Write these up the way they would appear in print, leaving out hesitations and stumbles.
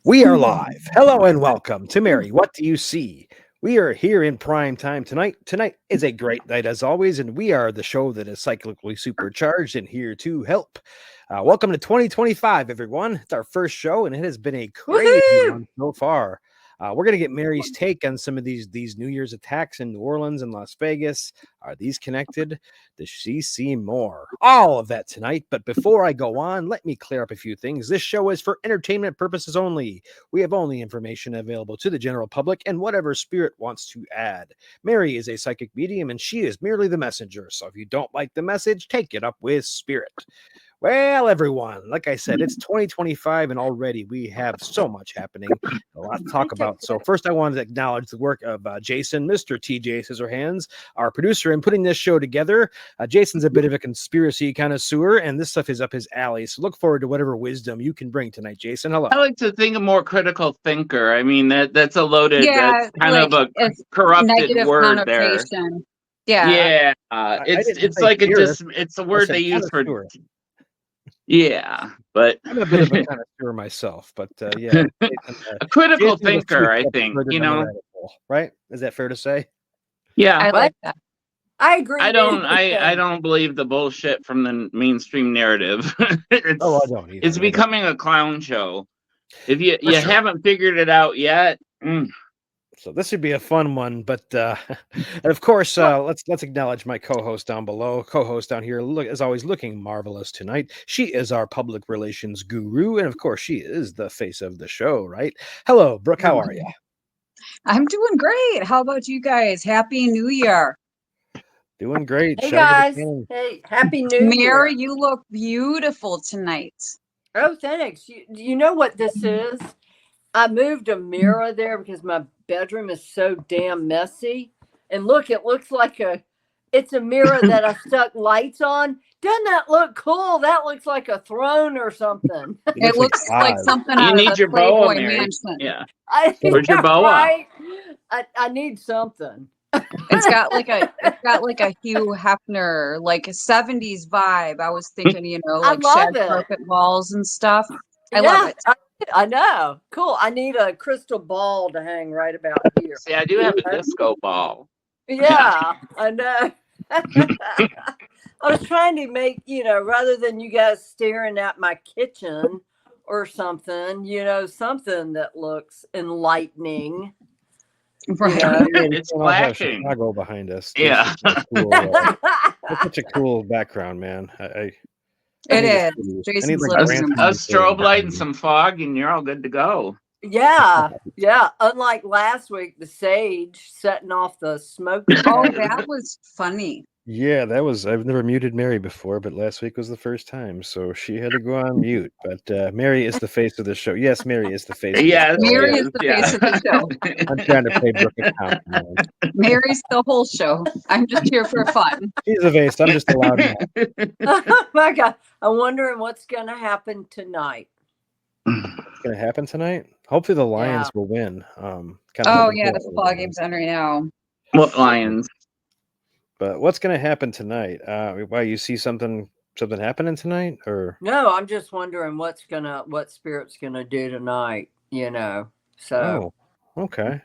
We are live. Hello and welcome to Mary. What do you see? We are here in prime time tonight. Tonight is a great night as always, and we are the show that is cyclically supercharged and here to help. Welcome to 2025, everyone. It's our first show, and it has been a crazy one so far. We're going to get Mary's take on some of these New Year's attacks in New Orleans and Las Vegas. Are these connected? Does she see more? All of that tonight. But before I go on, let me clear up a few things. This show is for entertainment purposes only. We have only information available to the general public and whatever spirit wants to add. Mary is a psychic medium and she is merely the messenger. So if you don't like the message, take it up with spirit. Well, everyone, like I said, it's 2025 and already we have so much happening, a lot to talk about. So first I wanted to acknowledge the work of Jason, Mr. TJ Scissorhands, our producer in putting this show together. Jason's a bit of a conspiracy connoisseur and this stuff is up his alley. So look forward to whatever wisdom you can bring tonight, Jason. Hello. I like to think a more critical thinker. I mean, that's a loaded, that's kind like of a corrupted word there. Yeah. It's like it's a word they use for. Yeah, but I'm a bit of a connoisseur myself, but yeah, a critical thinker, I think, right? Is that fair to say? Yeah, I like that. I agree. I don't believe the bullshit from the mainstream narrative. I don't either. It's becoming a clown show. If you haven't figured it out yet. So this would be a fun one, but and of course, let's acknowledge my co-host down below. Co-host down here, as always, looking marvelous tonight. She is our public relations guru, and of course, she is the face of the show, right? Hello, Brooke. How are you? I'm doing great. How about you guys? Happy New Year. Doing great. Hey guys. Hey, Happy New Year. Mary, you look beautiful tonight. Oh, thanks. You know what this is? I moved a mirror there because my bedroom is so damn messy. And look, it looks like it's a mirror that I stuck lights on. Doesn't that look cool? That looks like a throne or something. It looks like something out of the Playboy Mansion. Yeah. Where's your boa? Right? I need something. It's got like a Hugh Hefner, like a 70s vibe. I was thinking, like shag carpet walls and stuff. I love it. I know. Cool. I need a crystal ball to hang right about here. See, I do have a disco ball. Yeah, I know. I was trying to make, rather than you guys staring at my kitchen or something, something that looks enlightening. Right. It's flashing. Chicago behind us. Yeah. That's such a cool background, man. It is. Jason's a strobe light and some fog, and you're all good to go. Yeah. Unlike last week, the sage setting off the smoke. Oh, that was funny. Yeah, that was. I've never muted Mary before, but last week was the first time, so she had to go on mute. But Mary is the face of the show. Yes, Mary is the face. Yes, Mary is the face of the show. I'm trying to play Brooke account. Mary's the whole show. I'm just here for fun. She's the face. I'm just allowed. Oh my God! I'm wondering what's going to happen tonight. What's going to happen tonight? Hopefully, the Lions will win. The football game's on right now. What Lions? But what's going to happen tonight? Why you see something happening tonight, or no? I'm just wondering what Spirit's gonna do tonight. So okay,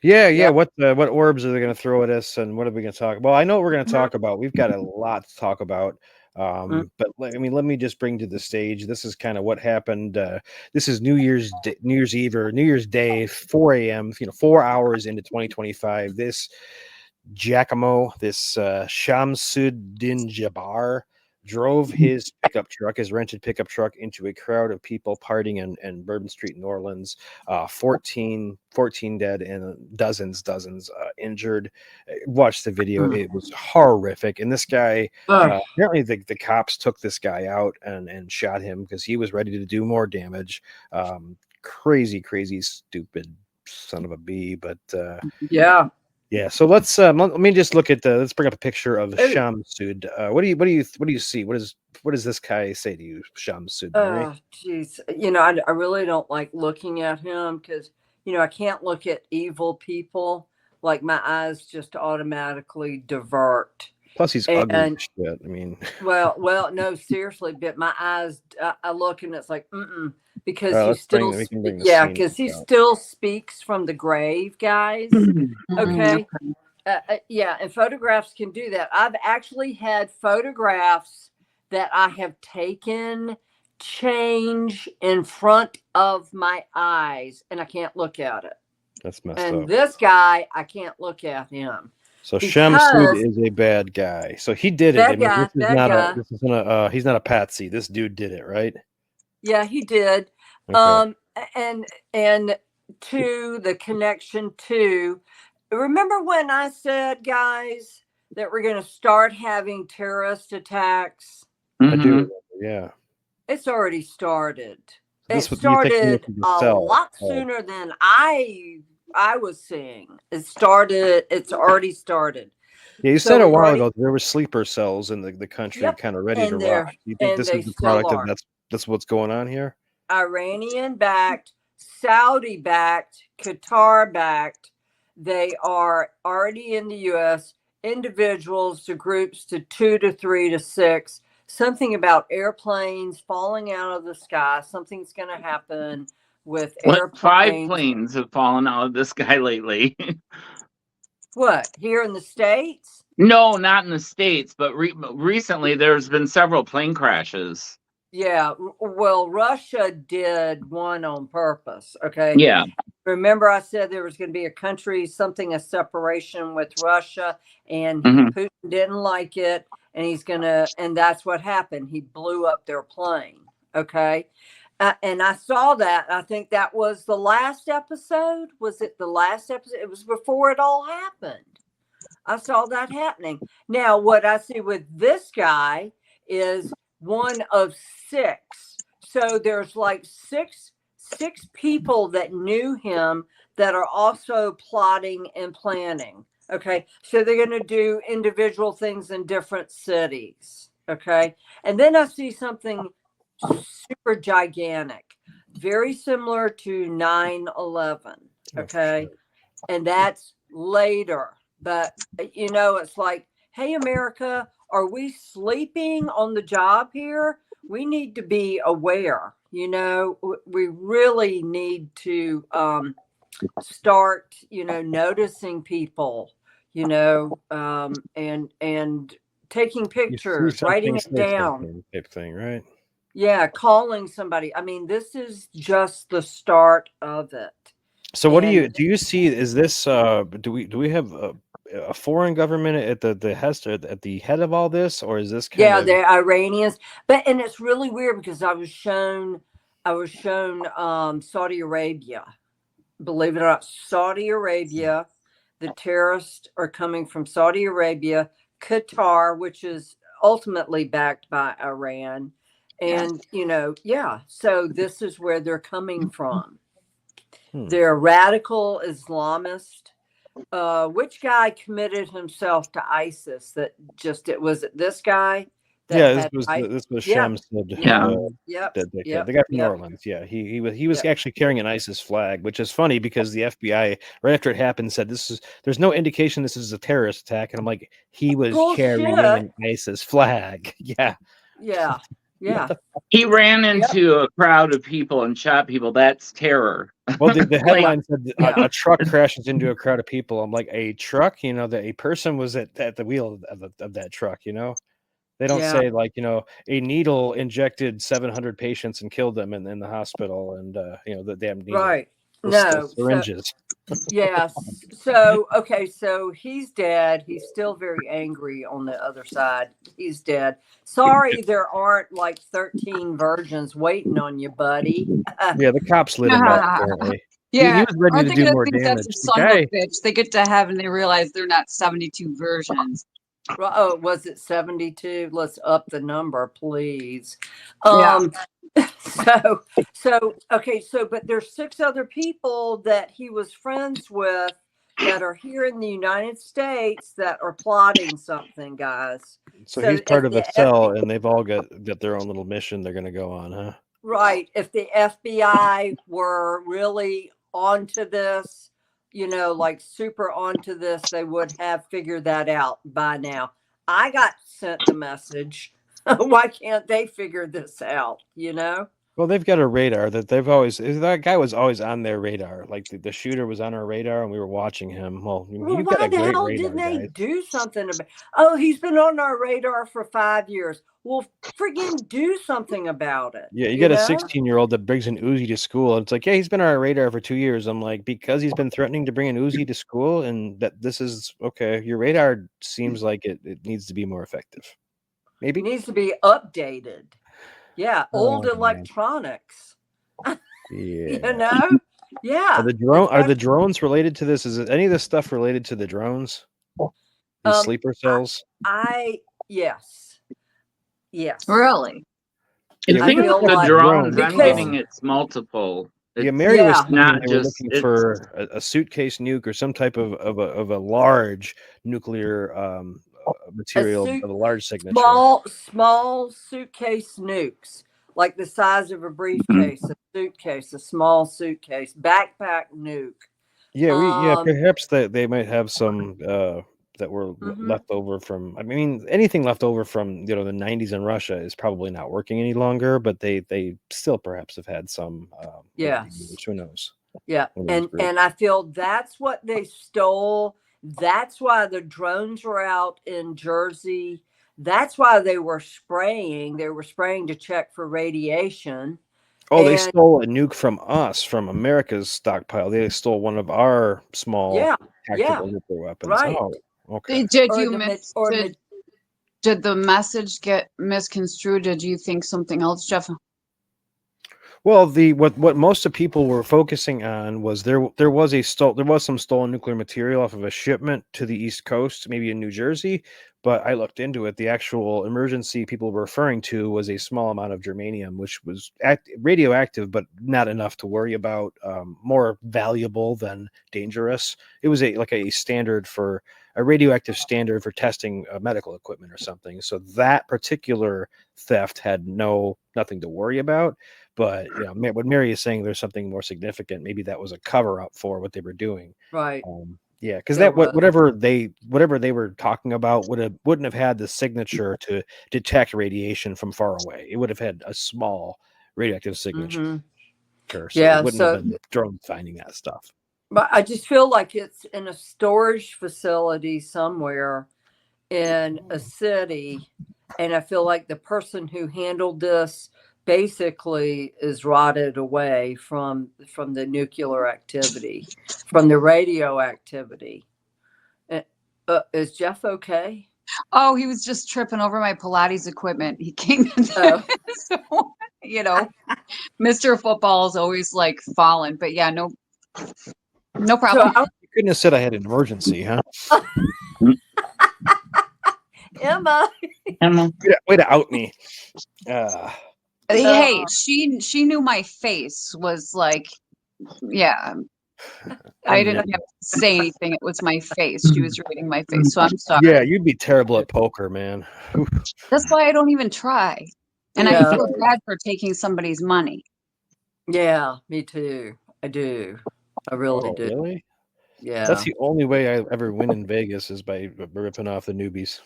yeah. What orbs are they going to throw at us, and what are we going to talk? Well, I know what we're going to talk about. We've got a lot to talk about. But let me just bring to the stage. This is kind of what happened. This is New Year's Eve or New Year's Day, 4 a.m. 4 hours into 2025. This Giacomo, this Shamsuddin Jabbar, drove his rented pickup truck into a crowd of people partying in Bourbon Street, New Orleans. 14 dead and dozens injured. Watch the video. It was horrific. And this guy, apparently the cops took this guy out and shot him because he was ready to do more damage. Crazy, stupid son of a bee. But yeah, so let's let me just look at let's bring up a picture of Shamsud. What do you see? What does this guy say to you, Shamsud? Oh, jeez. I really don't like looking at him because I can't look at evil people. Like my eyes just automatically divert. Plus, he's ugly as shit. I mean, well, no, seriously, but my eyes, I look and it's like, because he still, because he still speaks from the grave, guys. Okay. Yeah, and photographs can do that. I've actually had photographs that I have taken change in front of my eyes, and I can't look at it. That's messed up. And this guy, I can't look at him. So Shem Sud is a bad guy. So he did it. He's not a patsy. This dude did it, right? Yeah, he did. Okay. And to the connection to, remember when I said, guys, that we're going to start having terrorist attacks? I do remember, yeah. It's already started. It started a lot sooner than I was seeing. It's already started. Yeah, you said a while ago there were sleeper cells in the country kind of ready to rock. Do you think this is the product of that's what's going on here? Iranian-backed, Saudi-backed, Qatar-backed. They are already in the U.S. Individuals to groups to 2 to 3 to 6. Something about airplanes falling out of the sky. Something's going to happen with airplanes. 5 planes have fallen out of the sky lately. What, here in the States? No, not in the States, but recently there's been several plane crashes. Yeah, well, Russia did one on purpose, okay? Yeah. Remember I said there was going to be a separation with Russia, and Putin didn't like it, and that's what happened. He blew up their plane, okay? And I saw that. I think that was the last episode. Was it the last episode? It was before it all happened. I saw that happening. Now, what I see with this guy is one of 6. So there's like six people that knew him that are also plotting and planning. Okay. So they're going to do individual things in different cities. Okay. And then I see something super gigantic, very similar to 9/11. Okay. And that's later. But, it's like, hey, America, are we sleeping on the job here? We need to be aware. We really need to start, noticing people, and taking pictures, writing it down. Type thing, right? Yeah, calling somebody. I mean, this is just the start of it. So, what do you see? Is this do we have a foreign government at the head of all this, or is this the Iranians? And it's really weird because I was shown Saudi Arabia. Believe it or not, Saudi Arabia. The terrorists are coming from Saudi Arabia, Qatar, which is ultimately backed by Iran, and so this is where they're coming from. They're radical Islamist. Which guy committed himself to ISIS? Was it this guy? This was Shem Sud. The guy from New Orleans. Yeah, he was actually carrying an ISIS flag, which is funny because the FBI right after it happened said there's no indication this is a terrorist attack, and I'm like, he was carrying an ISIS flag. Yeah. He ran into a crowd of people and shot people. That's terror. Well, the headline said a truck crashes into a crowd of people. I'm like, a truck? That a person was at the wheel of that truck. They don't say like, a needle injected 700 patients and killed them in the hospital, and the damn needle. Right. No syringes. Yes. So he's dead. He's still very angry on the other side. He's dead. Sorry, there aren't like 13 virgins waiting on you, buddy. Yeah, the cops lit him up. Apparently. Yeah, he was ready to do more damage. They get to heaven, they realize they're not 72 virgins. Oh, was it 72? Let's up the number, please. But there's 6 other people that he was friends with that are here in the United States that are plotting something, guys. So he's part of a cell, and they've all got their own little mission they're going to go on, huh? Right. If the FBI were really onto this, like super onto this, they would have figured that out by now. I got sent the message. Why can't they figure this out? Well, they've got a radar that that guy was always on their radar. Like the shooter was on our radar and we were watching him. Well, you've got why a the great hell radar, didn't they guys. do something about? Oh, he's been on our radar for 5 years. Well, friggin' do something about it. Yeah, you got a 16-year-old that brings an Uzi to school. And it's like, yeah, he's been on our radar for 2 years. I'm like, because he's been threatening to bring an Uzi to school, and that this is okay. Your radar seems like it needs to be more effective. Maybe it needs to be updated. Yeah, old electronics. Yeah. Yeah. Are the drones related to this? Is it any of this stuff related to the drones? These sleeper cells? Yes. Really? I think the drones, I'm getting it's multiple. Mary was not just looking for a suitcase nuke or some type of a large nuclear material of a large signature. Small suitcase nukes, like the size of a briefcase, a suitcase, a small suitcase, backpack nuke. Yeah, perhaps they might have some that were left over from. I mean, anything left over from the 90s in Russia is probably not working any longer. But they still perhaps have had some. Who knows? Yeah, and I feel that's what they stole. That's why the drones were out in Jersey. That's why they were spraying. They were spraying to check for radiation. Oh, they stole a nuke from us, from America's stockpile. They stole one of our small tactical nuclear weapons. Right. Oh, okay. Did the message get misconstrued? Did you think something else, Jeff? Well, what most of people were focusing on was there was some stolen nuclear material off of a shipment to the East Coast, maybe in New Jersey. But I looked into it. The actual emergency people were referring to was a small amount of germanium, which was radioactive, but not enough to worry about. More valuable than dangerous. It was a radioactive standard for testing medical equipment or something. So that particular theft had nothing to worry about. But what Mary is saying, there's something more significant. Maybe that was a cover up for what they were doing. Right. Yeah, because whatever they were talking about wouldn't have had the signature to detect radiation from far away. It would have had a small radioactive signature. So it wouldn't have been drone finding that stuff. But I just feel like it's in a storage facility somewhere in a city, and I feel like the person who handled this basically is rotted away from the nuclear activity, from the radioactivity. Is Jeff okay? Oh, he was just tripping over my Pilates equipment. He came in. So, Mr. Football is always like falling, but yeah, no problem. So you couldn't have said I had an emergency, huh? Emma. Way to out me. Hey, she knew my face was like, yeah. I didn't have to say anything. It was my face. She was reading my face, so I'm sorry. Yeah, you'd be terrible at poker, man. That's why I don't even try. And I feel bad for taking somebody's money. Yeah, me too. I do. I really do. Really? Yeah. That's the only way I ever win in Vegas is by ripping off the newbies.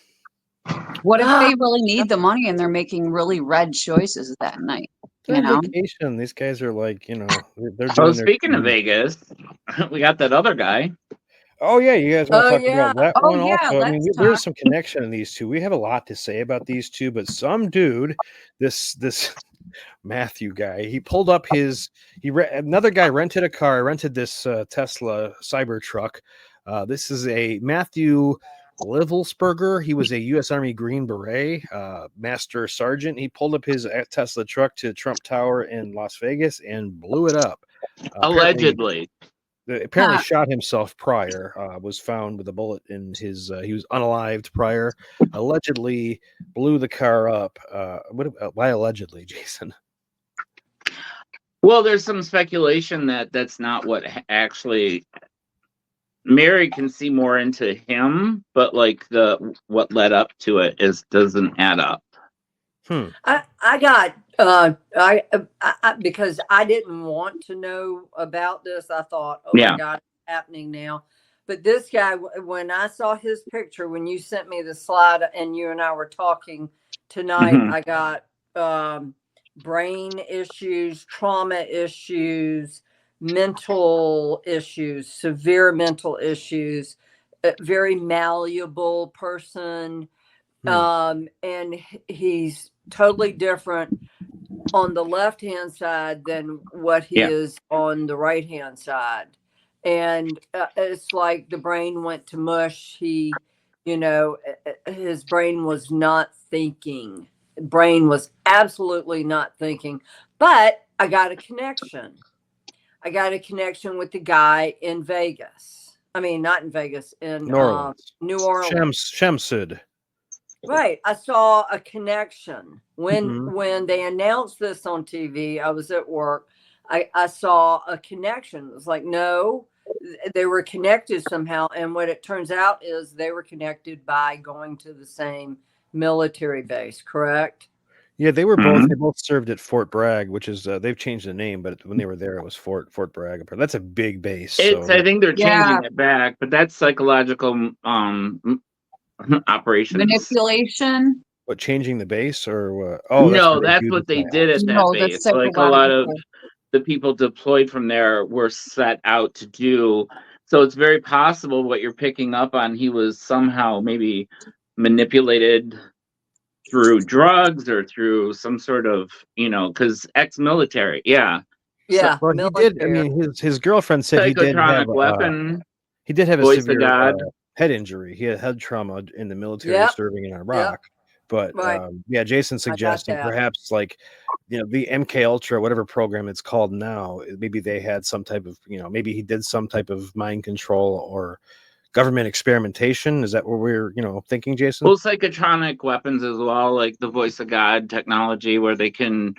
What if they really need the money and they're making really red choices that night? Vacation. These guys are like, they're doing speaking of Vegas, we got that other guy. Oh yeah, you guys want to talk about that one also? I mean, there's some connection in these two. We have a lot to say about these two, but some dude, this Matthew guy, he pulled up another guy rented a car, rented this Tesla Cybertruck. This is a Matthew Livelsberger. He was a U.S. Army Green Beret, Master Sergeant. He pulled up his Tesla truck to Trump Tower in Las Vegas and blew it up. Allegedly. Apparently shot himself prior, was found with a bullet in his, he was unalived prior, allegedly blew the car up. Why allegedly, Jason? Well, there's some speculation that that's not what actually... Mary can see more into him, but like what led up to it doesn't add up. I got because I didn't want to know about this. I thought, my God, it's happening now. But this guy, when I saw his picture, when you sent me the slide and you and I were talking tonight, I got brain issues, trauma issues, mental issues, severe mental issues, a very malleable person. And he's totally different on the left-hand side than what he is on the right-hand side. And it's like the brain went to mush. He, his brain was not thinking. Brain was absolutely not thinking. But I got a connection. I got a connection with the guy in Vegas. I mean, not in Vegas, in New Orleans. Shamsud. Right. I saw a connection. When they announced this on TV, I was at work. I saw a connection. It was like, no, they were connected somehow. And what it turns out is they were connected by going to the same military base, correct? Yeah, they were both. They both served at Fort Bragg, which is they've changed the name, but when they were there, it was Fort Bragg. That's a big base. I think they're changing it back, but that's psychological operations, manipulation. What, changing the base or what? Oh, no, that's what they did at that base. Like a lot of the people deployed from there were set out to do. So it's very possible what you're picking up on. He was somehow maybe manipulated through drugs or through some sort of, because ex-military, yeah. So, well, he did. I mean, his girlfriend said he did have weapon. He did have a severe head injury. He had head trauma in the military serving in Iraq. But Jason's suggesting perhaps the MK Ultra, whatever program it's called now, maybe they had some type of, maybe he did some type of mind control or government experimentation. Is that what we're, thinking, Jason? Well, psychotronic weapons as well, like the voice of God technology, where they can,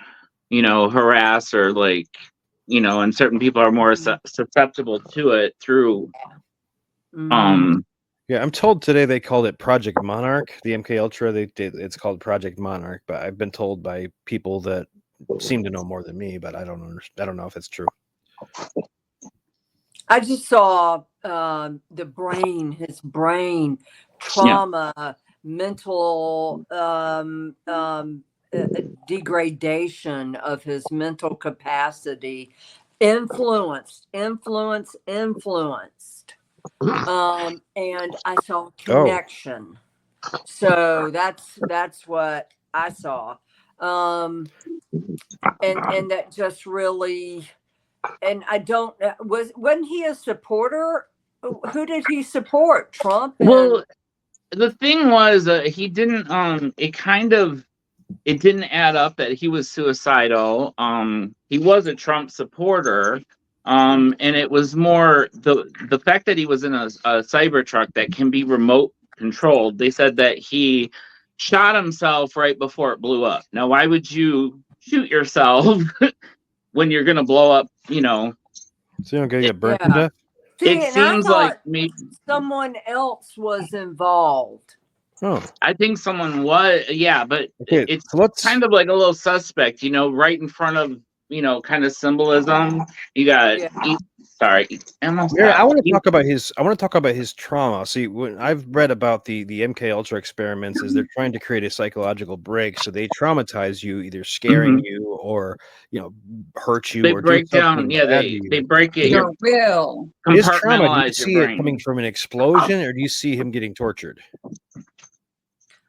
harass or and certain people are more susceptible to it through. Yeah, I'm told today they called it Project Monarch, the MK Ultra. It's called Project Monarch, but I've been told by people that seem to know more than me, but I don't know if it's true. I just saw his brain trauma, mental degradation of his mental capacity, influenced. And I saw connection. So that's what I saw. And that just really, and I don't, wasn't he a supporter? Who did he support? Trump? Well, the thing was, he didn't, it didn't add up that he was suicidal. He was a Trump supporter. And it was more the fact that he was in a Cybertruck that can be remote controlled. They said that he shot himself right before it blew up. Now, why would you shoot yourself when you're going to blow up, So you don't get burnt to death? It seems like maybe someone else was involved. Oh, I think someone was, but it's kind of like a little suspect, right in front of, kind of symbolism. You got I want to talk about his trauma. See, when I've read about the MK Ultra experiments, is they're trying to create a psychological break, so they traumatize you, either scaring you or hurt you. They or break down. They break it. You're real. His trauma. Do you see it coming from an explosion, or do you see him getting tortured?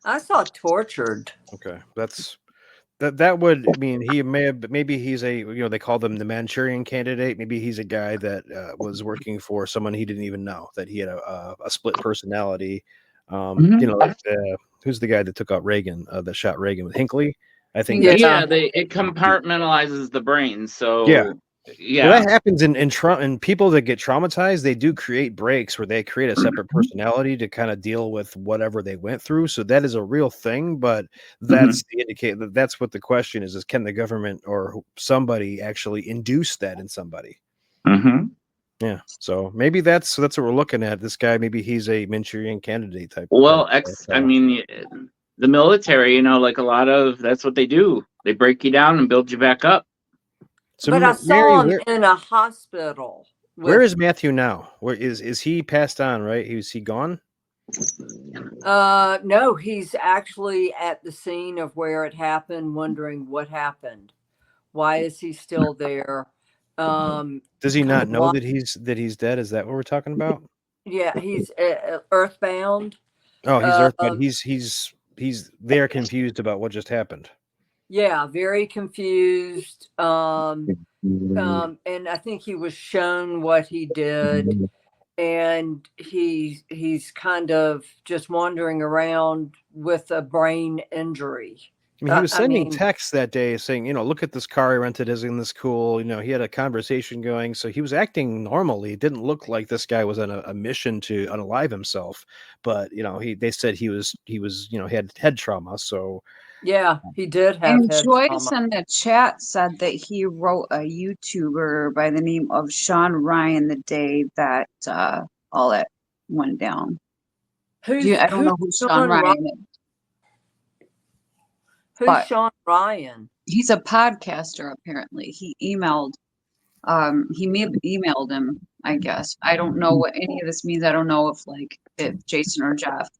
I saw tortured. Okay, that would mean he maybe he's a, they call them the Manchurian candidate. Maybe he's a guy that was working for someone he didn't even know, that he had a split personality. Who's the guy that took out Reagan, that shot Reagan, with Hinckley? I think. It compartmentalizes the brain. So well, that happens in people that get traumatized. They do create breaks where they create a separate personality to kind of deal with whatever they went through. So that is a real thing, but that's the indicator. That's what the question is can the government or somebody actually induce that in somebody? Yeah. So maybe that's what we're looking at. This guy, maybe he's a Manchurian candidate type. Well, the military, like a lot of, that's what they do. They break you down and build you back up. So but I saw him in a hospital. Where is Matthew now? Where is he passed on? Right? Is he gone? No, he's actually at the scene of where it happened, wondering what happened. Why is he still there? Does he not know that he's dead? Is that what we're talking about? Yeah, he's earthbound. Oh, he's earthbound. He's there, confused about what just happened. Yeah, very confused. And I think he was shown what he did, and he's kind of just wandering around with a brain injury. I mean, he was sending texts that day saying, look at this car I rented, isn't this cool? He had a conversation going, so he was acting normally. It didn't look like this guy was on a mission to unalive himself, but they said he had head trauma. So yeah, he did have. And Joyce trauma. In the chat said that he wrote a YouTuber by the name of Sean Ryan the day that all that went down. I don't know who Sean Ryan is. Who's Sean Ryan? He's a podcaster, apparently. He emailed him, I guess. I don't know what any of this means. I don't know if Jason or Jeff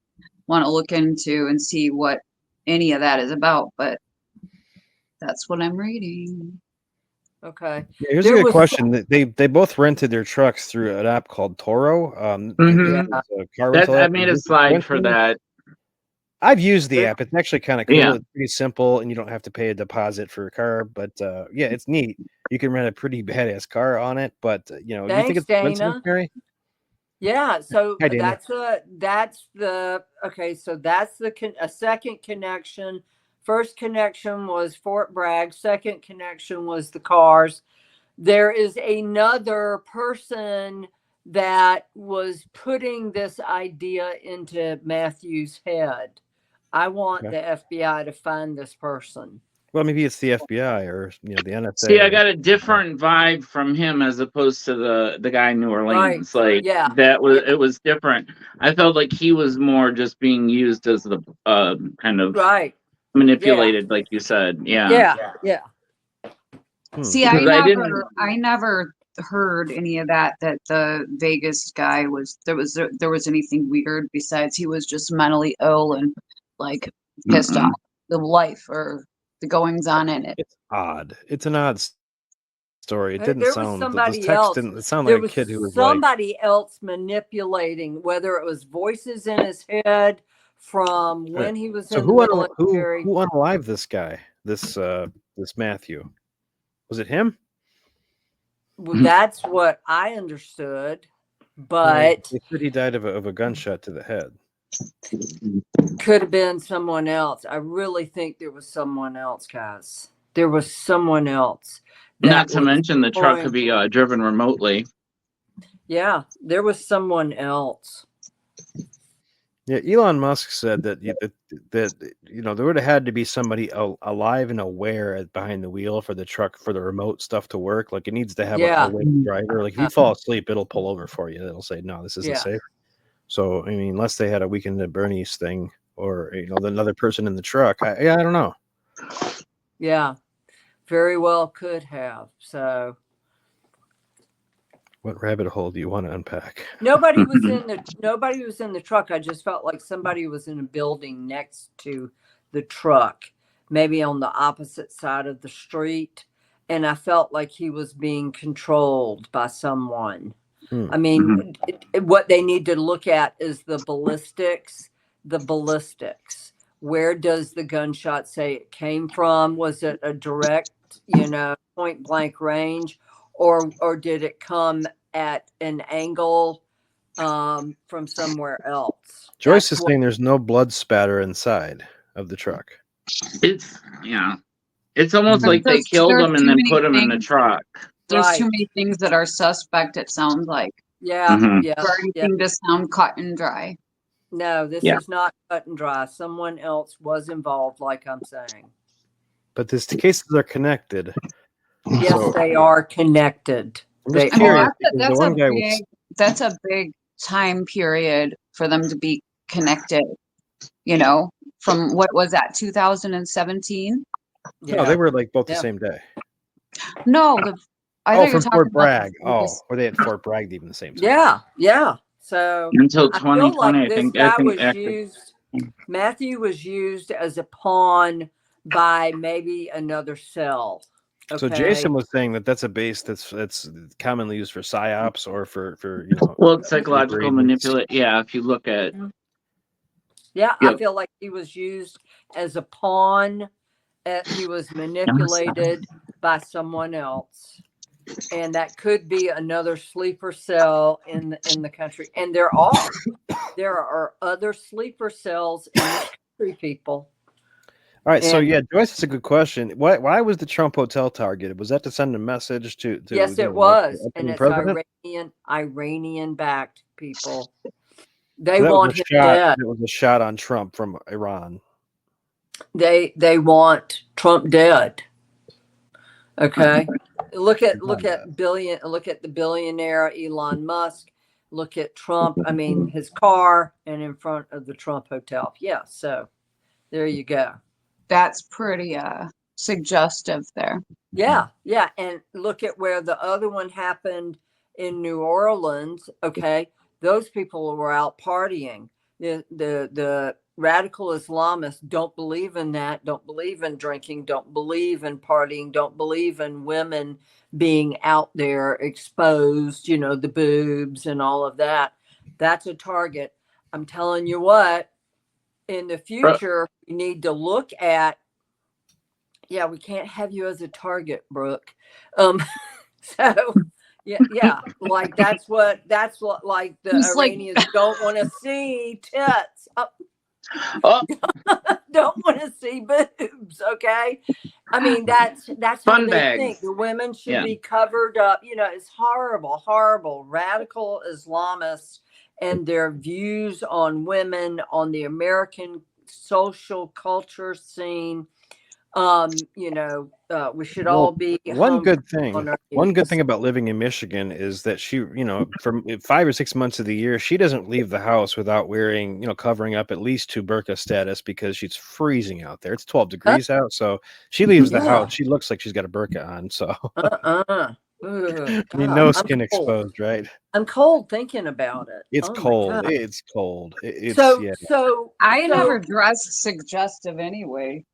want to look into and see what any of that is about, but that's what I'm reading. Okay. Yeah, here's a good question. They both rented their trucks through an app called Toro. Car rental app. I made a slide for that. I've used the app. It's actually kind of cool. Yeah. It's pretty simple, and you don't have to pay a deposit for a car. But yeah, it's neat. You can rent a pretty badass car on it. But do you think it's expensive, Mary? Yeah. So that's the second connection. First connection was Fort Bragg. Second connection was the cars. There is another person that was putting this idea into Matthew's head. I want the FBI to find this person. Well, maybe it's the FBI or the NSA. See, I got a different vibe from him as opposed to the guy in New Orleans. Right. It was different. I felt like he was more just being used as the kind of manipulated, like you said. Yeah. See, I never heard any of that the Vegas guy there was anything weird besides he was just mentally ill and pissed off the life or the goings on in it. It's odd. It's an odd story. It didn't sound. Somebody else. Didn't sound like a kid who was somebody else manipulating, whether it was voices in his head from when he was in the military. Who unalived this guy? This Matthew. Was it him? Well, that's what I understood, but they said he died of a gunshot to the head. Could have been someone else. I really think there was someone else, guys. There was someone else. Not to mention the truck could be driven remotely. Yeah, there was someone else. Yeah, Elon Musk said that there would have had to be somebody alive and aware behind the wheel for the truck, for the remote stuff to work. Like it needs to have a awake driver. Like if you fall asleep, it'll pull over for you. It'll say, no, this isn't safe. So, I mean, unless they had a Weekend at Bernie's thing or, another person in the truck, I don't know. Yeah, very well could have. So, what rabbit hole do you want to unpack? Nobody was in the truck. I just felt like somebody was in a building next to the truck, maybe on the opposite side of the street. And I felt like he was being controlled by someone. I mean, what they need to look at is the ballistics. Where does the gunshot say it came from? Was it a direct, point blank range, or did it come at an angle from somewhere else? Joyce is saying there's no blood spatter inside of the truck. It's almost like they killed him and then put him in the truck. There's too many things that are suspect, it sounds like. Yeah. For anything to sound cut and dry. No, this is not cut and dry. Someone else was involved, like I'm saying. But the cases are connected. Yes, they are connected. That's a big time period for them to be connected. From what was that, 2017? No, they were both the same day. No, from Fort Bragg. Were they at Fort Bragg even the same time? Yeah. So until 2020, this guy was used. Matthew was used as a pawn by maybe another cell. Okay. So Jason was saying that that's a base that's commonly used for psyops or for psychological manipulation. Yeah, if you look at. Yeah, I feel like he was used as a pawn. He was manipulated by someone else, and that could be another sleeper cell in the country. And there are other sleeper cells in the country, people. All right, so Joyce, that's a good question. Why was the Trump hotel targeted? Was that to send a message to yes, it was, and it's Iranian backed people. They want him dead. It was a shot on Trump from Iran. They want Trump dead. Okay. Look at the billionaire Elon Musk. Look at Trump. I mean, his car and in front of the Trump hotel. Yeah. So there you go. That's pretty suggestive there. Yeah. And look at where the other one happened in New Orleans. Okay. Those people were out partying. The radical Islamists don't believe in that, don't believe in drinking, don't believe in partying, don't believe in women being out there exposed, the boobs and all of that. That's a target. I'm telling you what, in the future, we need to look at, we can't have you as a target, Brooke. So yeah, like that's what like the Iranians don't want to see tits. Don't want to see boobs. Okay, I mean that's fun how they think. The women should be covered up. It's horrible radical Islamists and their views on women, on the American social culture scene. We should all be one good thing about living in Michigan is that she, from 5 or 6 months of the year, she doesn't leave the house without wearing, covering up at least to burqa status because she's freezing out there. It's 12 degrees out, so she leaves the house. She looks like she's got a burqa on. So no skin exposed, right? I'm cold thinking about it. It's cold. It's cold. So I never dressed suggestive anyway.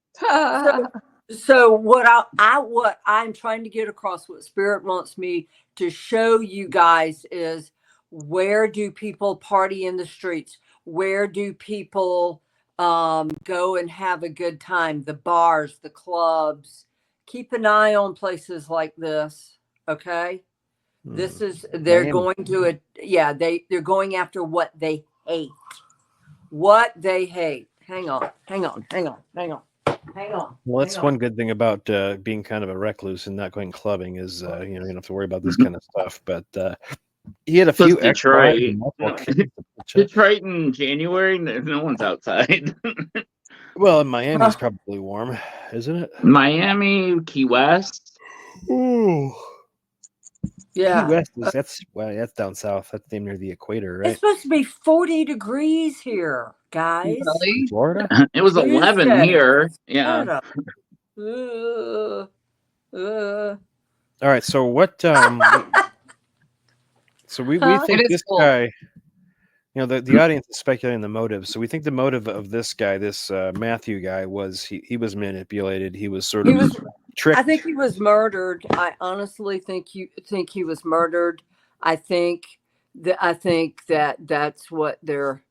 So what I'm trying to get across, what Spirit wants me to show you guys is, where do people party in the streets? Where do people go and have a good time? The bars, the clubs. Keep an eye on places like this. Okay. This is, they're going to they're going after what they hate. Hang on. Well, that's one good thing about being kind of a recluse and not going clubbing is, you don't have to worry about this kind of stuff. But he had a few Detroit in January. No one's outside. Well, in Miami, it's probably warm, isn't it? Miami, Key West. Ooh. Yeah. Key West that's down south. That's near the equator, right? It's supposed to be 40 degrees here, guys. Really? Florida? It was 11 here. Yeah. All right. So what? So we think this guy. The audience is speculating the motive. So we think the motive of this guy, this Matthew guy, was he was manipulated. He was sort of tricked. I think he was murdered. I honestly think he was murdered. I think that's what they're.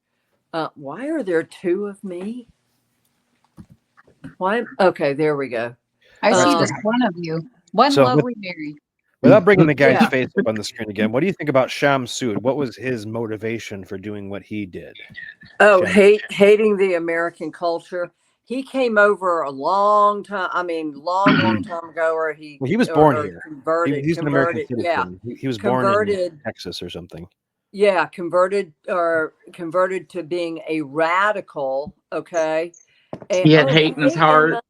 Why are there two of me? Why? Okay, there we go. I see just one of you. One lovely Mary. Without bringing the guy's face up on the screen again, what do you think about Sham Sood? What was his motivation for doing what he did? Hating the American culture. He came over a long time. I mean, long time ago. Or he was born here. He's an American citizen. Yeah, he was born in Texas or something. Yeah, converted to being a radical. Okay, he had hate in his heart.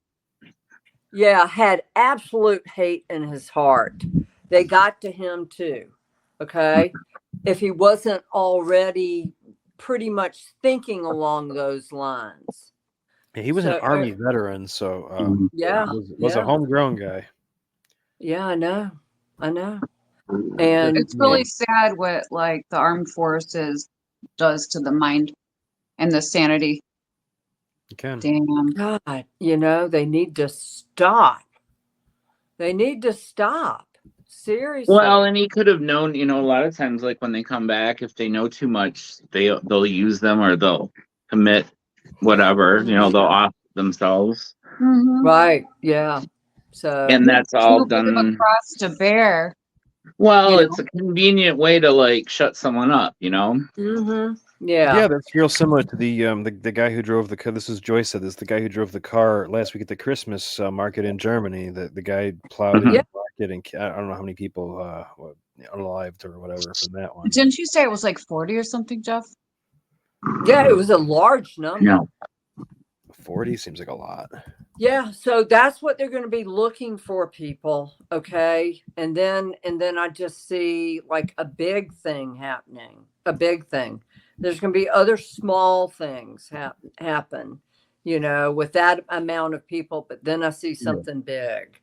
Yeah, had absolute hate in his heart. They got to him too. Okay, if he wasn't already pretty much thinking along those lines. He was an Army veteran, so was a homegrown guy. Yeah, I know. I know. And it's really sad what like the armed forces does to the mind and the sanity. Damn. God, you know, they need to stop. They need to stop. Seriously. Well, and he could have known, you know, a lot of times, like when they come back, if they know too much, they'll use them or they'll commit whatever, you know, they'll off themselves. Mm-hmm. Right. Yeah. So, and that's all done across to bear. Well, it's a convenient way to like shut someone up, you know. Yeah, that's real similar to the guy who drove the car. This is Joyce said this. The guy who drove the car last week at the Christmas market in Germany. The guy plowed in the market, and I don't know how many people unalived or whatever from that one. Didn't you say it was like 40 or something, Jeff? Yeah, it was a large number. No. 40 seems like a lot. Yeah, so that's what they're going to be looking for, people. Okay, and then I just see like a big thing happening. A big thing. There's going to be other small things happen, you know, with that amount of people. But then I see something big.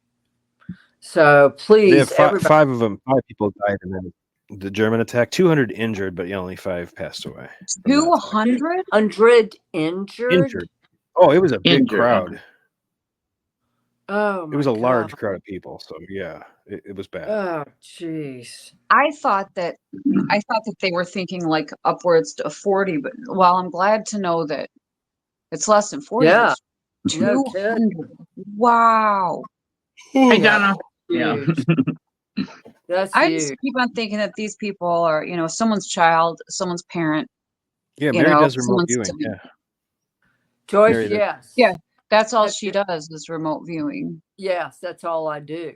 So please, five of them. 5 people died in the German attack. 200 injured, but only 5 passed away. 200 injured. Oh, it was a big crowd. Oh, it was a large crowd of people. So yeah, it was bad. Oh, jeez. I thought that they were thinking like upwards to 40, but well, I'm glad to know that it's less than 40. Yeah. 200. Wow. Hey, Donna. Yeah. I just keep on thinking that these people are, you know, someone's child, someone's parent. Yeah, Mary does remote viewing. Yeah. Joyce, Mary yes. Yeah, that's all she does is remote viewing. Yes, that's all I do.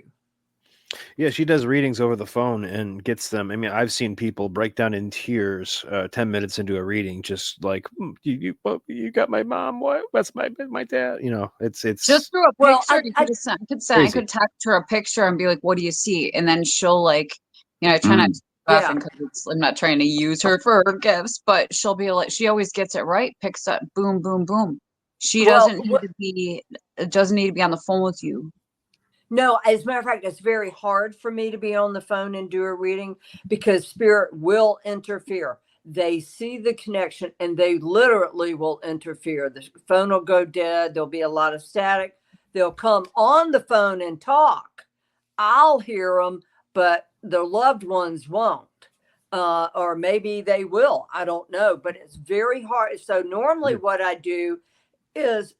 Yeah, she does readings over the phone and gets them. I mean, I've seen people break down in tears 10 minutes into a reading, just like, you got my mom. What? That's my dad. You know, it's just through a picture. I could text her a picture and be like, "What do you see?" And then she'll like, you know, I try not to laugh because I'm not trying to use her for her gifts, but she'll be like, she always gets it right. Picks up, boom, boom, boom. She doesn't need to be on the phone with you. No, as a matter of fact, it's very hard for me to be on the phone and do a reading because spirit will interfere. They see the connection and they literally will interfere. The phone will go dead. There'll be a lot of static. They'll come on the phone and talk. I'll hear them, but the loved ones won't. Or maybe they will. I don't know, but it's very hard. So normally what I do is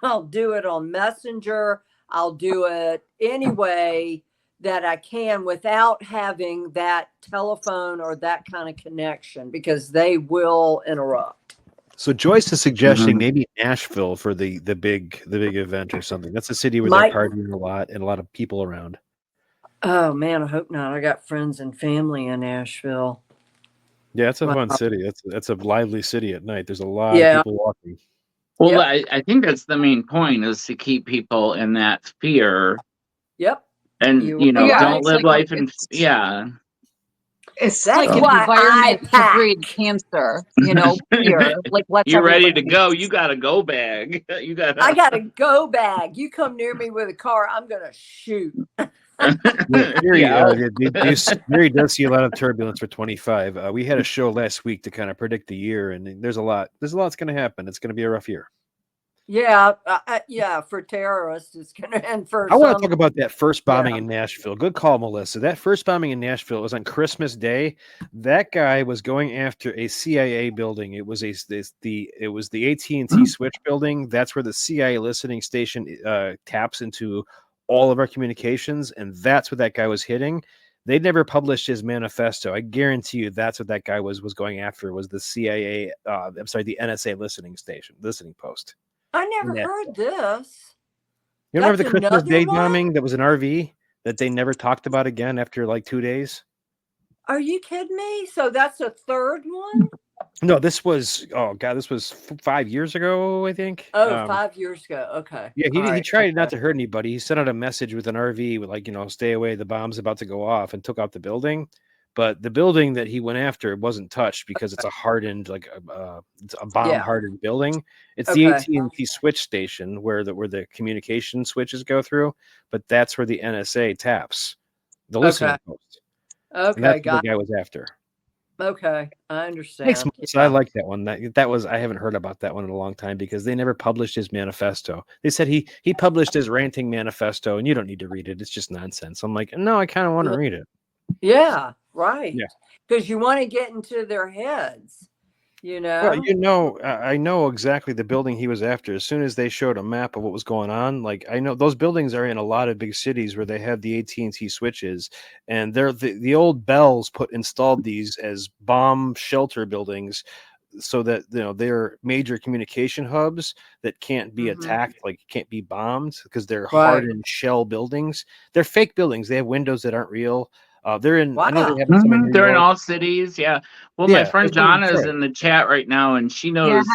I'll do it on Messenger. I'll do it any way that I can without having that telephone or that kind of connection because they will interrupt. So Joyce is suggesting maybe Nashville for the big event or something. That's a city where they're partying a lot and a lot of people around. Oh man, I hope not. I got friends and family in Nashville. Yeah, it's a fun city. That's a lively city at night. There's a lot of people walking. Well, I think that's the main point is to keep people in that fear. Yep. And, you know, don't live life in, It's like an environment to breed cancer, you know, fear. Like, you're ready to go. You got a go bag. I got a go bag. You come near me with a car, I'm going to shoot. Mary does see a lot of turbulence for 25. We had a show last week to kind of predict the year, and there's a lot that's going to happen. It's going to be a rough year. Yeah, for terrorists, it's going to end for. I want to talk about that first bombing in Nashville. Good call, Melissa. That first bombing in Nashville was on Christmas Day. That guy was going after a CIA building. It was the AT&T switch building. That's where the CIA listening station taps into all of our communications, and that's what that guy was hitting. They never published his manifesto. I guarantee you that's what that guy was going after, was the CIA, the NSA listening post. I never heard this. You remember the Christmas Day bombing that was an RV that they never talked about again after like 2 days? Are you kidding me? So that's a third one? No, this was 5 years ago, I think. 5 years ago. Okay. Yeah, he tried not to hurt anybody. He sent out a message with an RV with like, you know, stay away, the bomb's about to go off, and took out the building. But the building that he went after wasn't touched because it's a hardened, like it's a bomb-hardened building. It's the AT&T switch station where the communication switches go through, but that's where the NSA taps. the listening post. Okay, and that's what the guy was after. Okay, I understand. Makes sense. I like that one. That was, I haven't heard about that one in a long time because they never published his manifesto. They said he published his ranting manifesto, and you don't need to read it. It's just nonsense. I'm like, no, I kind of want to read it. Yeah, right. Yeah, because you want to get into their heads. Well, I know exactly the building he was after. As soon as they showed a map of what was going on, like I know those buildings are in a lot of big cities where they have the AT&T switches, and they're the old Bells installed these as bomb shelter buildings, so that they're major communication hubs that can't be attacked, like can't be bombed because they're hardened shell buildings. They're fake buildings. They have windows that aren't real. They're in. Wow. I know they have some in New They're York. in all cities. Yeah. Well, my friend Jonna is in the chat right now, and she knows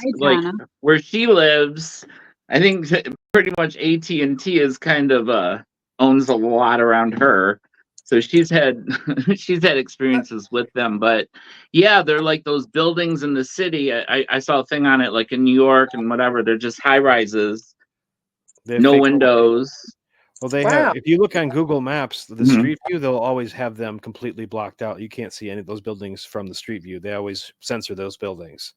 where she lives. I think pretty much AT&T is kind of owns a lot around her, so she's had experiences with them. But yeah, they're like those buildings in the city. I saw a thing on it, like in New York and whatever. They're just high rises, no windows. Well, they have. If you look on Google Maps, the street view, they'll always have them completely blocked out. You can't see any of those buildings from the street view. They always censor those buildings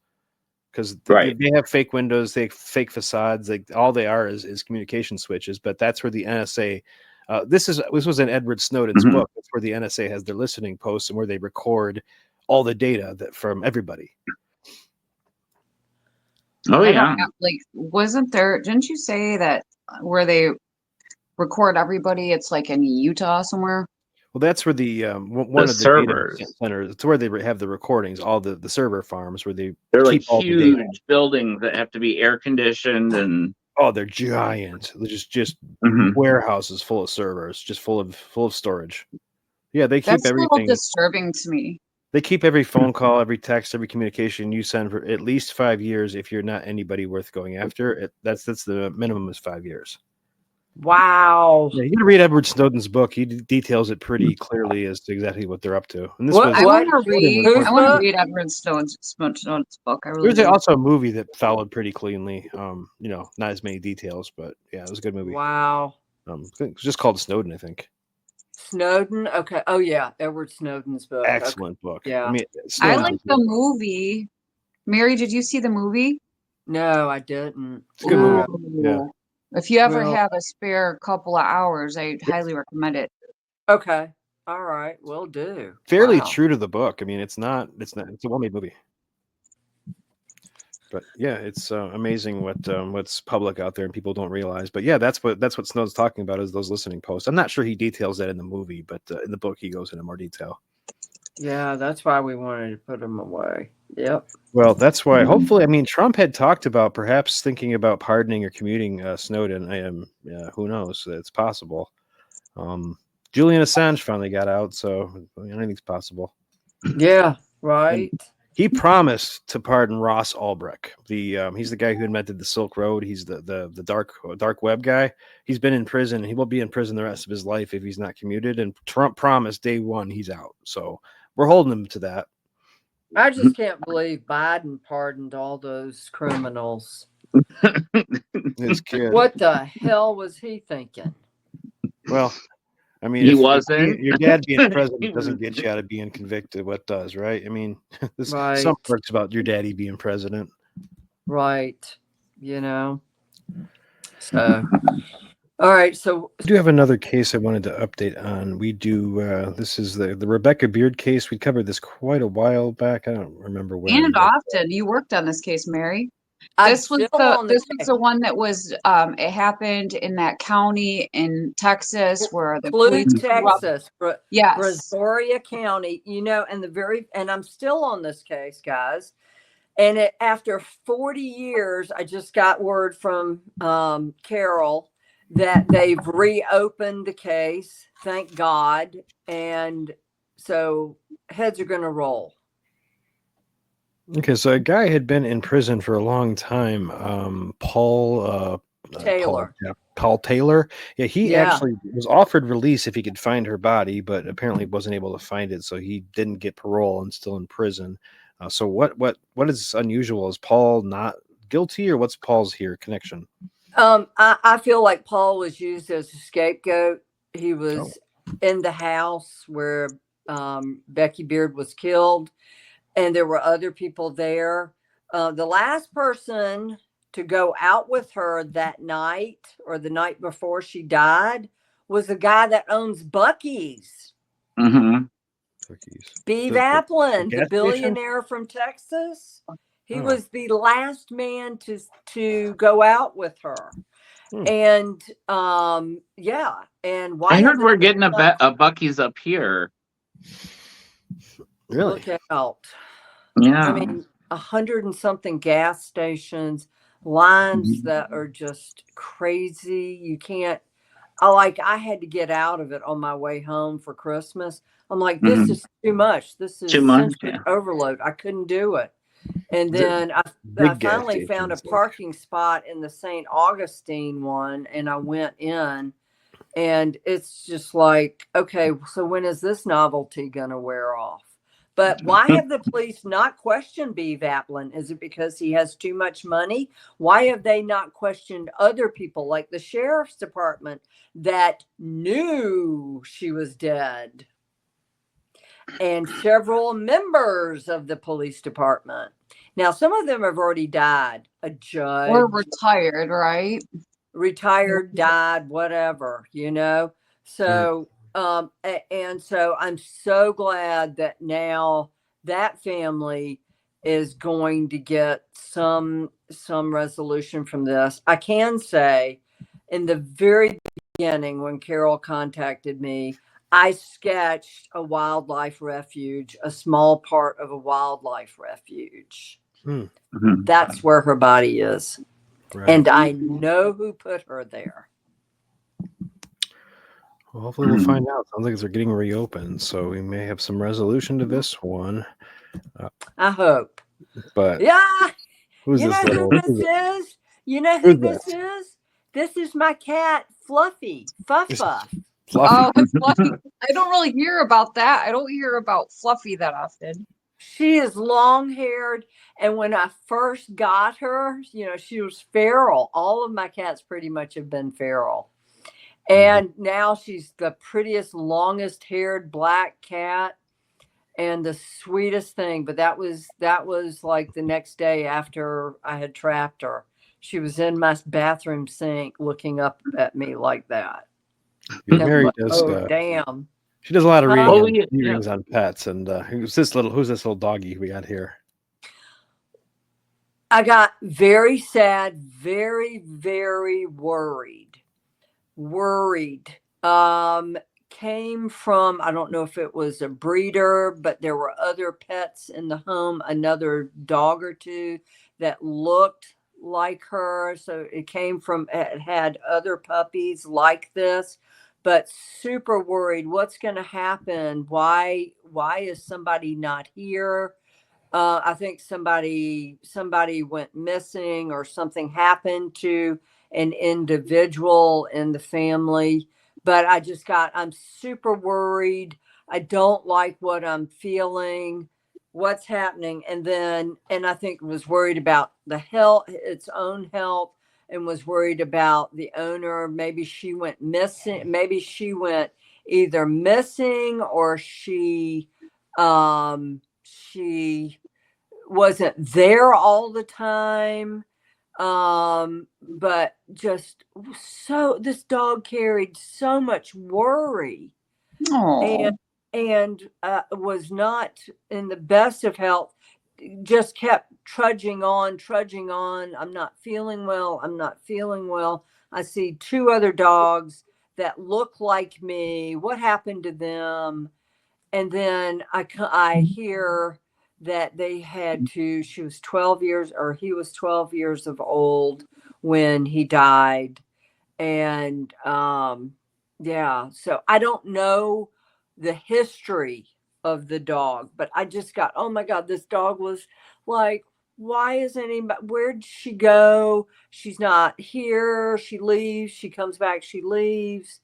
because they have fake windows, they have fake facades. All they are is communication switches. But that's where the NSA. This was in Edward Snowden's book. That's where the NSA has their listening posts and where they record all the data from everybody. Oh yeah. Wasn't there? Didn't you say that where they record everybody? It's like in Utah somewhere. Well, that's where the one of the servers data centers. It's where they have the recordings, all the server farms where they're keep like all huge the buildings that have to be air conditioned and they're giant. They're just warehouses full of servers, just full of storage. Yeah, they keep everything. That's a little disturbing to me. They keep every phone call, every text, every communication you send for at least 5 years. If you're not anybody worth going after, that's the minimum is 5 years. Wow. Yeah, you can read Edward Snowden's book. He details it pretty clearly as to exactly what they're up to. And this I want to read Edward Snowden's book. There's also a movie that followed pretty cleanly. Not as many details, but yeah, it was a good movie. Wow. It's just called Snowden, I think. Snowden. Okay. Oh yeah, Edward Snowden's book. Excellent book. Yeah. I like the movie. Mary, did you see the movie? No, I didn't. It's a good movie. Yeah. If you ever have a spare couple of hours, I highly recommend it. Okay. All right. Will do. Fairly true to the book. I mean, it's a well-made movie. But yeah, it's amazing what's public out there and people don't realize. But yeah, that's what Snowden's talking about is those listening posts. I'm not sure he details that in the movie, but in the book he goes into more detail. Yeah, that's why we wanted to put him away. Yep. Well, that's why. Hopefully, I mean, Trump had talked about perhaps thinking about pardoning or commuting Snowden. Who knows? It's possible. Julian Assange finally got out, so anything's possible. Yeah. Right. And he promised to pardon Ross Ulbricht. He's the guy who invented the Silk Road. He's the dark web guy. He's been in prison. He will be in prison the rest of his life if he's not commuted. And Trump promised day one he's out. So we're holding him to that. I just can't believe Biden pardoned all those criminals. His kid. What the hell was he thinking? Well, I mean, he wasn't. Your dad being president doesn't get you out of being convicted. What does, right? I mean, there's some perks about your daddy being president. Right. So, all right. So I do have another case I wanted to update on. We do. This is the Rebecca Beard case. We covered this quite a while back. I don't remember when. And often you worked on this case, Mary. This was the one that was it happened in that county in Texas where the police Texas, yes, Brazoria County, and I'm still on this case, guys. And after 40 years, I just got word from Carol that they've reopened the case. Thank God. And so heads are going to roll. Okay, so a guy had been in prison for a long time, Paul Taylor. Paul Taylor. Yeah, he actually was offered release if he could find her body, but apparently wasn't able to find it, so he didn't get parole and still in prison. So what is unusual? Is Paul not guilty, or what's Paul's connection? I feel like Paul was used as a scapegoat. He was in the house where Becky Beard was killed, and there were other people there. The last person to go out with her that night or the night before she died was the guy that owns Buc-ee's. Mm-hmm. Bev Applin, the billionaire from Texas. He was the last man to go out with her. And yeah, and why I heard we're getting a Buc-ee's up here. Really? Look out. Yeah. I mean, 100 and something gas stations, lines that are just crazy. You can't. I had to get out of it on my way home for Christmas. I'm like, this is too much. This is sensory overload. I couldn't do it. And then I finally found a parking spot in the St. Augustine one, and I went in, and it's just like, okay, so when is this novelty going to wear off? But why have the police not questioned Bev Applin? Is it because he has too much money? Why have they not questioned other people like the sheriff's department that knew she was dead? And several members of the police department. Now, some of them have already died. A judge. Or retired, right? Retired, died, whatever, you know? So, and so I'm so glad that now that family is going to get some resolution from this. I can say in the very beginning, when Carol contacted me, I sketched a wildlife refuge, a small part of a wildlife refuge. That's where her body is. Right. And I know who put her there. Well, hopefully we'll find out. Sounds like they're getting reopened, so we may have some resolution to this one. I hope. But yeah, who's you this know little? who this is? You know who this is? This is my cat, Fluffy, Fuffa. Oh, Fluffy. I don't really hear about that. I don't hear about Fluffy that often. She is long-haired, and when I first got her, you know, she was feral. All of my cats pretty much have been feral. And now she's the prettiest, longest-haired black cat and the sweetest thing. But that was like the next day after I had trapped her. She was in my bathroom sink looking up at me like that. Mary does. Damn. She does a lot of readings on pets. And who's this little doggy we got here? I got very sad, very, very worried. Came from, I don't know if it was a breeder, but there were other pets in the home, another dog or two that looked like her. So it had other puppies like this. But super worried. What's going to happen? Why is somebody not here? I think somebody went missing or something happened to an individual in the family. But I'm super worried. I don't like what I'm feeling, what's happening. And I think was worried about its own health. And was worried about the owner. Maybe she went missing. Maybe she went either missing or she wasn't there all the time. But just this dog carried so much worry. Aww. and was not in the best of health. Just kept trudging on. I'm not feeling well. I see two other dogs that look like me. What happened to them? And then I hear that she was 12 years, or he was 12 years of old when he died. And so I don't know the history of the dog, but I just got, oh my God, this dog was like, why isn't anybody, where'd she go? She's not here. She leaves, she comes back, she leaves.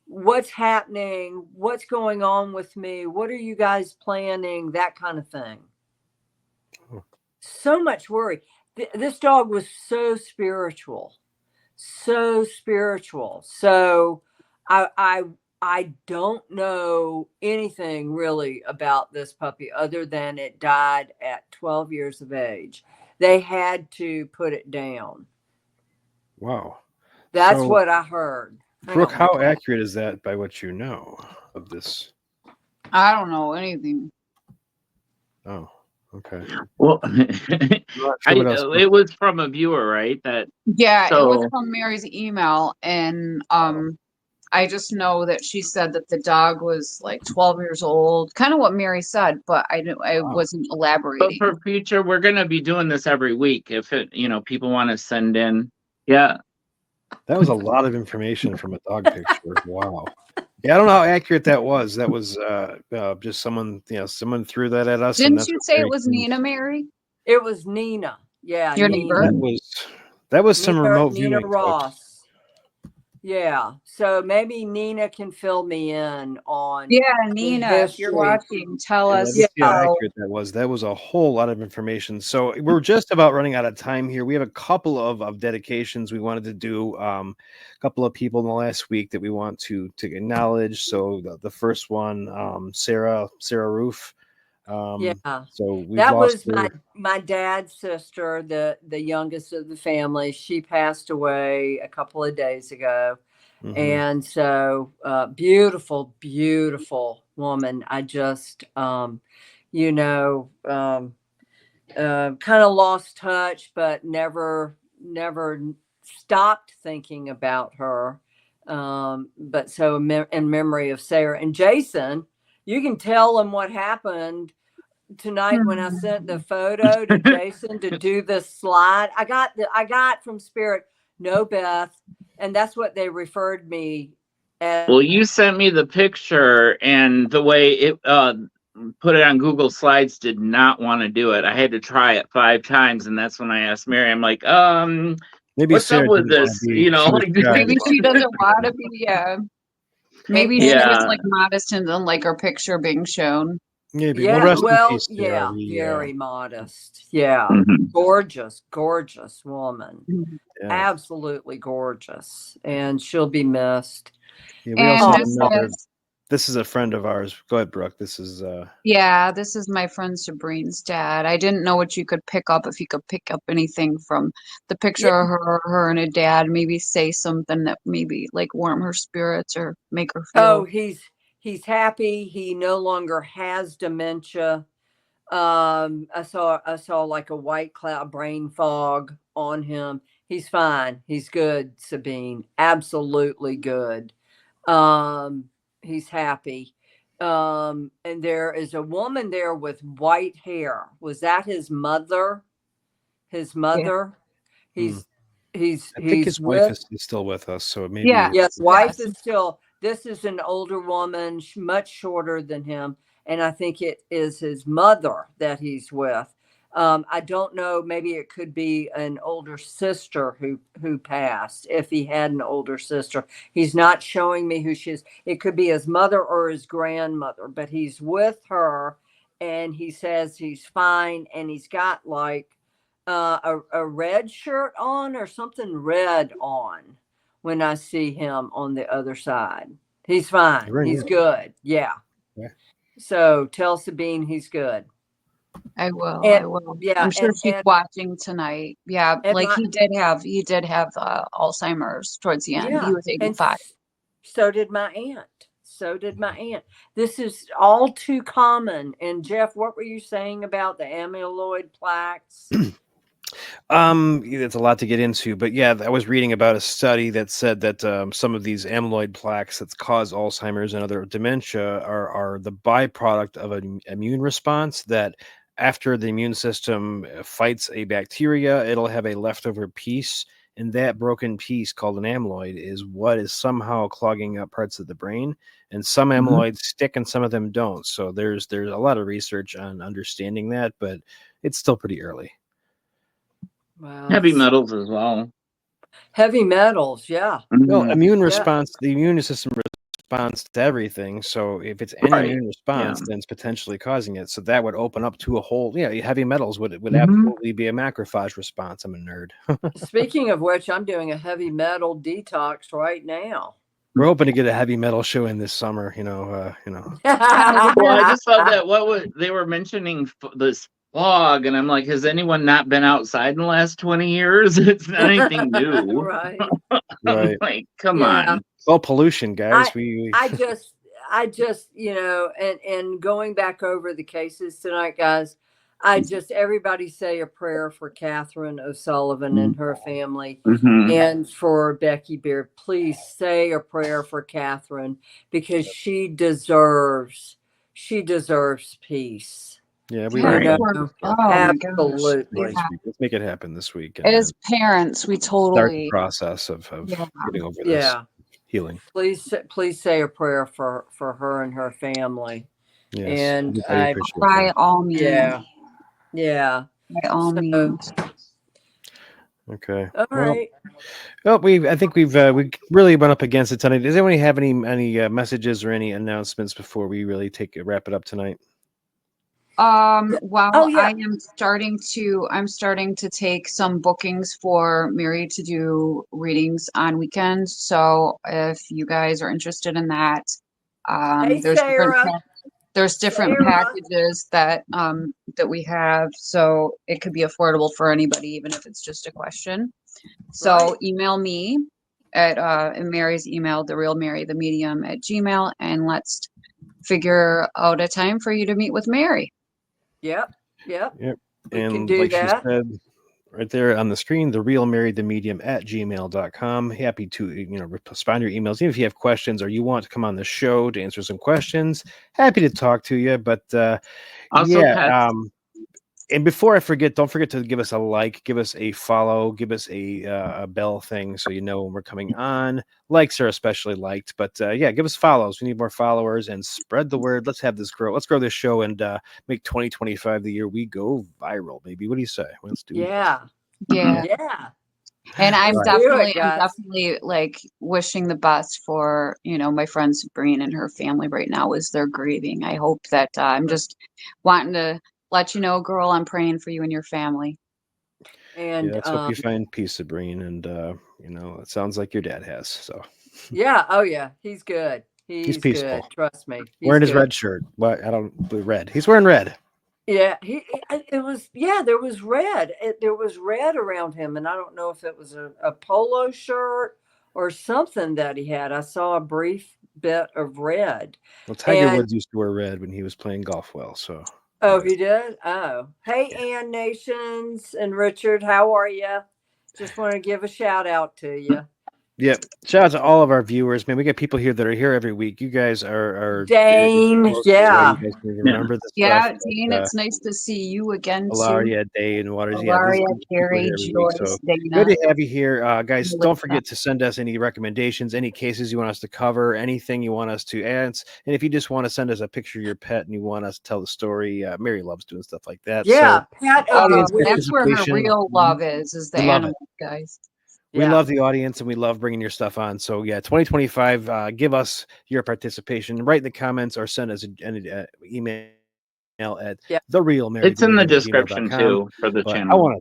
What's happening? What's going on with me? What are you guys planning? That kind of thing. So much worry. This dog was so spiritual. So I don't know anything really about this puppy other than it died at 12 years of age. They had to put it down. Wow. That's what I heard. Brooke, how accurate is that by what you know of this? I don't know anything. Oh, okay. Well, sure it was from a viewer, right? It was from Mary's email, and I just know that she said that the dog was like 12 years old, kind of what Mary said, but I wasn't elaborating. But for future, we're going to be doing this every week. If people want to send in. Yeah. That was a lot of information from a dog picture. Wow. Yeah, I don't know how accurate that was. That was just someone threw that at us. Didn't you say it was Nina, Mary? It was Nina. Yeah, your Nina. neighbor. That was some remote Nina viewing. Ross. Folks. Yeah, so maybe Nina can fill me in on. Yeah, Nina, if you're watching, tell us. How accurate that was. That was a whole lot of information. So we're just about running out of time here. We have a couple of dedications we wanted to do. A couple of people in the last week that we want to acknowledge. So the first one, Sarah Roof. So that was my dad's sister, the youngest of the family. She passed away a couple of days ago. Mm-hmm. And so beautiful woman. I just kind of lost touch, but never stopped thinking about her. But so in memory of Sarah and Jason, you can tell them what happened tonight when I sent the photo to Jason to do the slide. I got from Spirit, no Beth, and that's what they referred me as. Well, you sent me the picture, and the way it put it on Google Slides did not want to do it. I had to try it 5 times, and that's when I asked Mary. I'm like, maybe what's Sarah up with this? Maybe she doesn't want to be. Yeah. Maybe she was like modest and didn't like her picture being shown. Maybe. Yeah, very modest. Yeah. Mm-hmm. Gorgeous woman. Yeah. Absolutely gorgeous. And she'll be missed. Yeah, we also this is a friend of ours. Go ahead, Brooke. This is this is my friend Sabrine's dad. I didn't know what you could pick up, if you could pick up anything from the picture of her and her dad, maybe say something that maybe like warm her spirits or make her feel. Oh, he's happy. He no longer has dementia. I saw like a white cloud brain fog on him. He's fine. He's good, Sabine. Absolutely good. He's happy. And there is a woman there with white hair. Was that his mother? His mother? Yeah. I think his wife is still with us, so maybe. Yes, wife is still. This is an older woman, much shorter than him, and I think it is his mother that he's with. I don't know. Maybe it could be an older sister who passed. If he had an older sister, he's not showing me who she is. It could be his mother or his grandmother, but he's with her, and he says he's fine, and he's got like a red shirt on or something red on. When I see him on the other side, he's fine. He's good. Yeah. So tell Sabine he's good. I will. Yeah. I'm sure she's watching tonight. Yeah. Like he did have Alzheimer's towards the end. Yeah, he was 85. So did my aunt. This is all too common. And Jeff, what were you saying about the amyloid plaques? It's a lot to get into, but yeah, I was reading about a study that said that some of these amyloid plaques that cause Alzheimer's and other dementia are the byproduct of an immune response that after the immune system fights a bacteria, it'll have a leftover piece, and that broken piece called an amyloid is what is somehow clogging up parts of the brain, and some amyloids stick and some of them don't. So there's a lot of research on understanding that, but it's still pretty early. Wow. Heavy metals as well. Heavy metals, yeah. Well, immune response, the immune system responds to everything. So if it's any immune response, then it's potentially causing it. So that would open up to a whole, heavy metals would absolutely be a macrophage response. I'm a nerd. Speaking of which, I'm doing a heavy metal detox right now. We're hoping to get a heavy metal show in this summer. Well, I just thought that they were mentioning this fog, and I'm like, has anyone not been outside in the last 20 years? It's not anything new. Right. Right. Like, come on. Well, pollution, guys. I just, and going back over the cases tonight, guys, everybody say a prayer for Catherine O'Sullivan and her family, and for Becky Beard. Please say a prayer for Catherine, because she deserves peace. Yeah, we absolutely. Let's make it happen this week. As parents, we totally start the process of getting over this healing. Please say a prayer for her and her family. Yes, and by all means. Yeah. By all means. Okay. All right. Well, I think we really went up against it tonight. Does anyone have any messages or any announcements before we really wrap it up tonight? I'm starting to take some bookings for Mary to do readings on weekends. So if you guys are interested in that, there's different packages that we have, so it could be affordable for anybody, even if it's just a question. So email me at Mary's email, therealmarythemedium@gmail.com, and let's figure out a time for you to meet with Mary. Yep. And like she said right there on the screen, therealmarythemedium@gmail.com. Happy to respond to your emails, even if you have questions or you want to come on the show to answer some questions. Happy to talk to you. But and before I forget, don't forget to give us a like, give us a follow, give us a bell thing so you know when we're coming on. Likes are especially liked, but give us follows. We need more followers and spread the word. Let's have this grow. Let's grow this show and make 2025 the year we go viral, baby. What do you say? Let's do it. Yeah. And I'm definitely like wishing the best for, my friend Sabine and her family right now as they're grieving. I hope that I'm just wanting to let you know, girl, I'm praying for you and your family. And let's hope you find peace, Sabine. And it sounds like your dad has. So he's good. He's peaceful. Good. Trust me. He's wearing his red shirt. What? I don't red. He's wearing red. Yeah, there was red. There was red around him, and I don't know if it was a polo shirt or something that he had. I saw a brief bit of red. Well, Tiger Woods used to wear red when he was playing golf well. So. Oh, he did? Oh. Hey, Ann Nations and Richard, how are you? Just want to give a shout out to you. Yeah. Shout out to all of our viewers, man. We got people here that are here every week. You guys are Dane, You guys can remember this stuff. Dane, it's nice to see you again too. Alaria, Dane, Waters. Alaria, Carrie, Joyce, Dana. Good to have you here. Guys, don't forget to send us any recommendations, any cases you want us to cover, anything you want us to answer. And if you just want to send us a picture of your pet and you want us to tell the story, Mary loves doing stuff like that. Yeah, pet. That's where her real love is the animals, guys. We love the audience and we love bringing your stuff on. So 2025, give us your participation. Write in the comments or send us an email at therealmary. It's in the description too for the channel.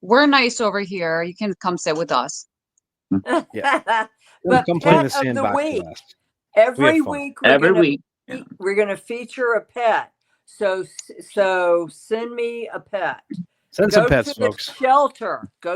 We're nice over here. You can come sit with us. But come play in the sandbox. Every week we're gonna feature a pet. So send me a pet. Send some pets, folks. Go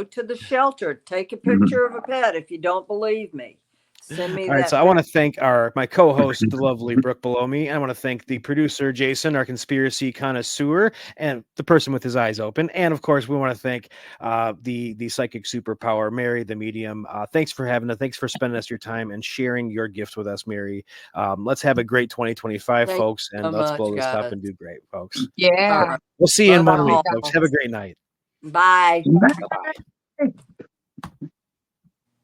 to the shelter. Take a picture of a pet. If you don't believe me, send me. All right. So I want to thank my co-host, the lovely Brooke below me. I want to thank the producer, Jason, our conspiracy connoisseur, and the person with his eyes open. And of course, we want to thank the psychic superpower, Mary, the medium. Thanks for having us. Thanks for spending us your time and sharing your gift with us, Mary. Let's have a great 2025, folks, and let's blow this up and do great, folks. Yeah. We'll see you in 1 week, folks. Have a great night. Bye. Bye.